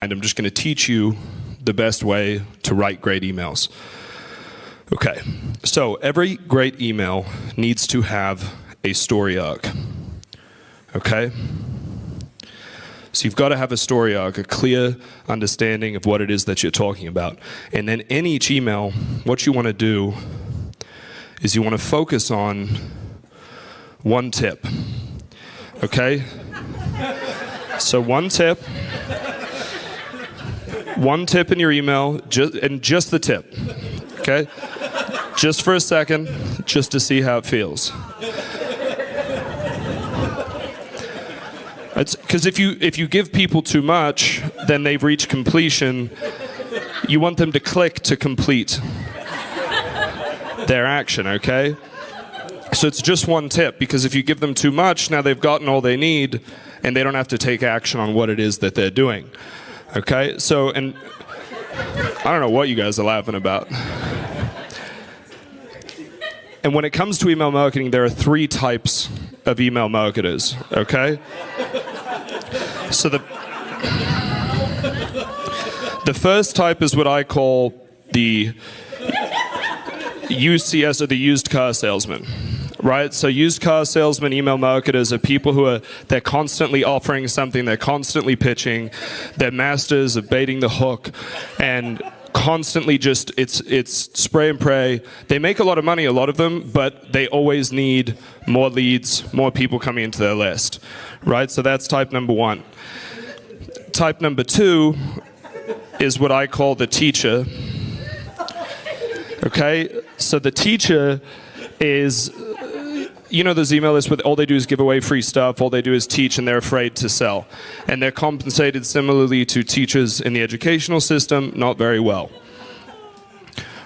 And I'm just going to teach you the best way to write great emails. Okay, so every great email needs to have a story arc. Okay? So you've got to have a story arc, a clear understanding of what it is that you're talking about. And then in each email, what you want to do is you want to focus on one tip. Okay? So one tip in your email, just the tip, okay? Just for a second, just to see how it feels. Because if you give people too much, then they've reached completion. You want them to click to complete their action, okay? So it's just one tip, because if you give them too much, now they've gotten all they need, and they don't have to take action on what it is that they're doing. Okay, so, and I don't know what you guys are laughing about. And when it comes to email marketing, there are 3 types of email marketers, okay? So the first type is what I call the UCS, or the used car salesman. Right? So used car salesmen, email marketers are people they're constantly offering something, they're constantly pitching, they're masters of baiting the hook, and constantly just, it's spray and pray. They make a lot of money, a lot of them, but they always need more leads, more people coming into their list. Right? So that's type number 1. Type number 2 is what I call the teacher. Okay? So the teacher is, you know, those email lists where all they do is give away free stuff, all they do is teach, and they're afraid to sell. And they're compensated similarly to teachers in the educational system, not very well.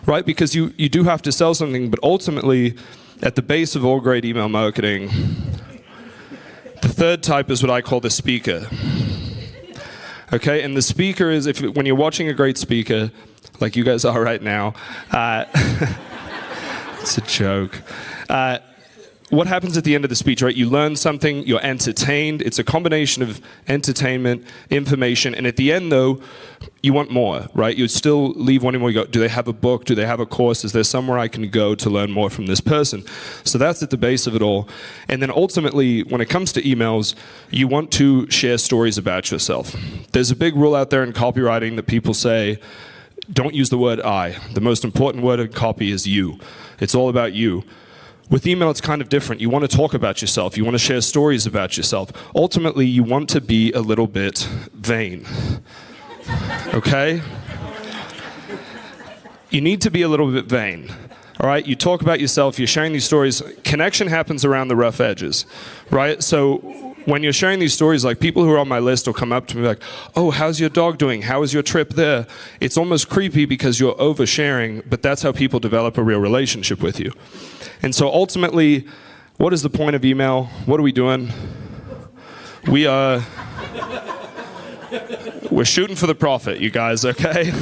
Right? Because you do have to sell something, but ultimately, at the base of all great email marketing, the third type is what I call the speaker. Okay? And the speaker is, when you're watching a great speaker, like you guys are right now, it's a joke. What happens at the end of the speech, right? You learn something, you're entertained. It's a combination of entertainment, information, and at the end, though, you want more, right? You still leave wanting more. You go, do they have a book? Do they have a course? Is there somewhere I can go to learn more from this person? So that's at the base of it all. And then ultimately, when it comes to emails, you want to share stories about yourself. There's a big rule out there in copywriting that people say, don't use the word I. The most important word in copy is you. It's all about you. With email, it's kind of different. You want to talk about yourself. You want to share stories about yourself. Ultimately, you want to be a little bit vain. Okay? You need to be a little bit vain. All right? You talk about yourself. You're sharing these stories. Connection happens around the rough edges. Right? So when you're sharing these stories, like people who are on my list will come up to me like, oh, how's your dog doing? How was your trip there? It's almost creepy because you're oversharing, but that's how people develop a real relationship with you. And so ultimately, what is the point of email? What are we doing? We're shooting for the profit, you guys, okay?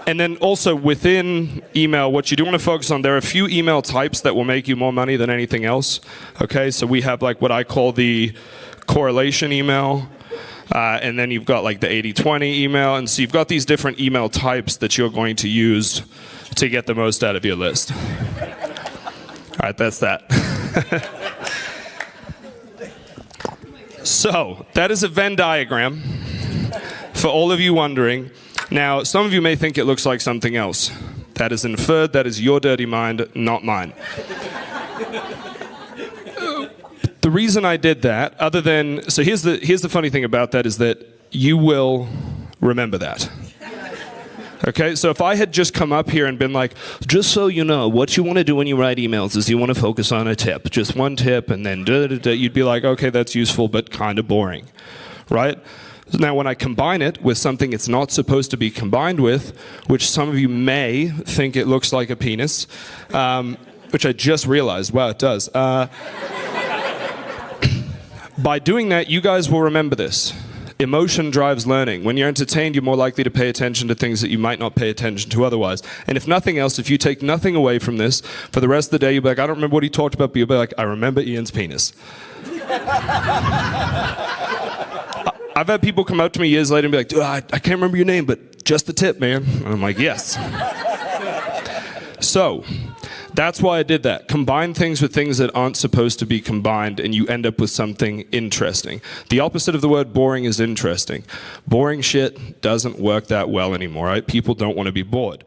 And then also within email, what you do want to focus on, there are a few email types that will make you more money than anything else. Okay, so we have like what I call the correlation email, and then you've got like the 80-20 email, and so you've got these different email types that you're going to use to get the most out of your list. All right, that's that. So that is a Venn diagram for all of you wondering. Now, some of you may think it looks like something else. That is inferred. That is your dirty mind, not mine. The reason I did that, other than, so here's the funny thing about that is that you will remember that. Okay, so if I had just come up here and been like, just so you know, what you want to do when you write emails is you want to focus on a tip, just one tip, and then you'd be like, okay, that's useful, but kind of boring, right? Now, when I combine it with something it's not supposed to be combined with, which some of you may think it looks like a penis, which I just realized, wow, it does. By doing that, you guys will remember this. Emotion drives learning. When you're entertained, you're more likely to pay attention to things that you might not pay attention to otherwise. And if nothing else, if you take nothing away from this, for the rest of the day, you'll be like, I don't remember what he talked about, but you'll be like, I remember Ian's penis. I've had people come up to me years later and be like, dude, I can't remember your name, but just the tip, man. And I'm like, yes. So that's why I did that. Combine things with things that aren't supposed to be combined, and you end up with something interesting. The opposite of the word boring is interesting. Boring shit doesn't work that well anymore, right? People don't want to be bored.